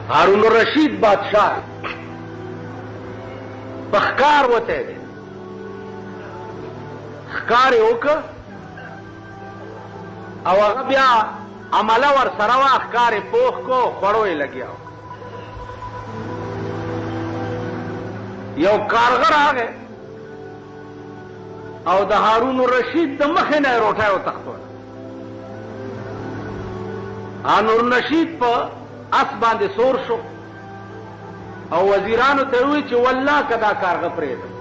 هارون الرشید بادشاہ پخکار وته دی خکار وکړه او هغه بیا عمله ور سره وا خکار پوخ کو خړو یې لګیا یو کارګر راغی او د هارون الرشید د مخې نه روټه وتښتوله هارون الرشید په اس باندې سور شو او وزیرانو ته وی چې والله کدا کارغه پرېږدم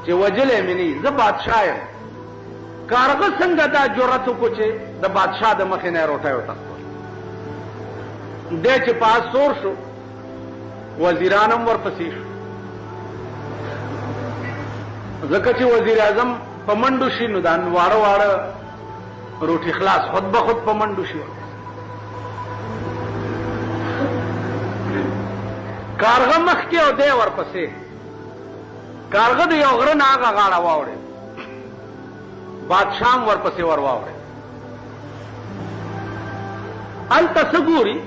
چې وجلې مې نه زه بادشاه یم کارغه څنګه دا جرأت وکړو چې د بادشاه د مخې نه روټه وتښتوله دی چې په اس سور شو وزیران هم ورپسې شو ځکه چې وزیر اعظم په منډو شي نو دا واړه واړه روټي خلاص خود به خود په منډو شي کارغه مخکې او دی ورپسې کارغه د یو غره نه هغه غاړه واوړې بادشاه هم ورپسې ور واوړې هلته څه ګوري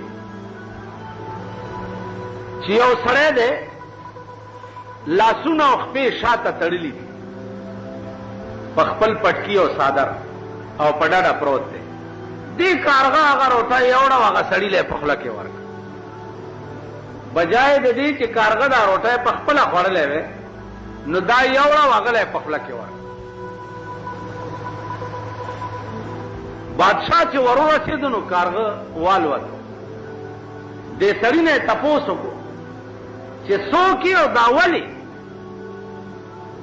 چې یو سړی دی لاسونه او خپې شاته تړلي دي په خپل پټکي او صادر او په ډډه پروت دی دې کارغه هغه روټه یوړه هغه سړي له په خوله کې ورکړه بجای د دې چې کارغه دا روټه په خپله خوړلې وې نو دا یوړه هغه له په خوله کې ورکړه بادشاه چې ور ورسېد نو کارغه والوت دې سړي نه تپوس وکړو چې څوک یې او دا ولې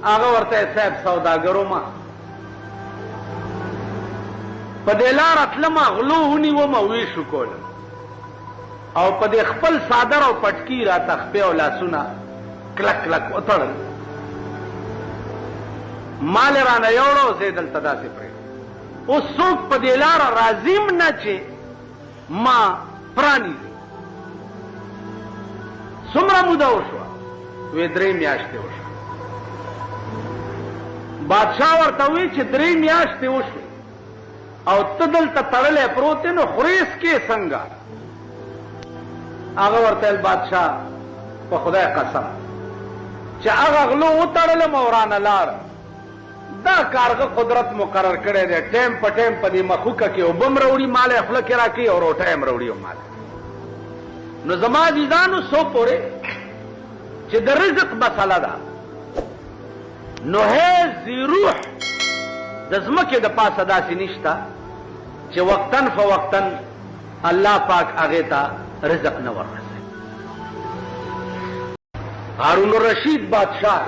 هغه ورته صاحب سوداګرو ما په دې لاره تلمه غلو ونیومه ویشو کولم او په دې خپل صادر او پټکي راته خپې او لاسونه کلک کلک وتړل مال رانه یوړو زه دلته داسې پرېږدم اوس څوک په دې لاره راځي م نه چې ما پرانیزي څومره موده وشوه وی 3 میاشتې وشوه بادشاه ورته وی چې 3 میاشتې وشوې او ته دلته تړلی پروت دی نو خورېس کې څنګه هغه ورته بادشاه په خدای قسم چې هغه غلو وتړلم او رانه لاړ دا کارغه قدرت مقرر کړی دی ټیم په ټیم په دې مخوکه کې اوبه م راوړي مال یې خوله کې راکوي او روټه یې م راوړي او مال نو زما عزیزانو څو پورې چې د رزق مسله ده نو هذ روح د ځمکې د پاسه داسې نشته چې وقتن فوقتن الله پاک هغې ته رزق نه وررسوي هارون الرشید بادشاه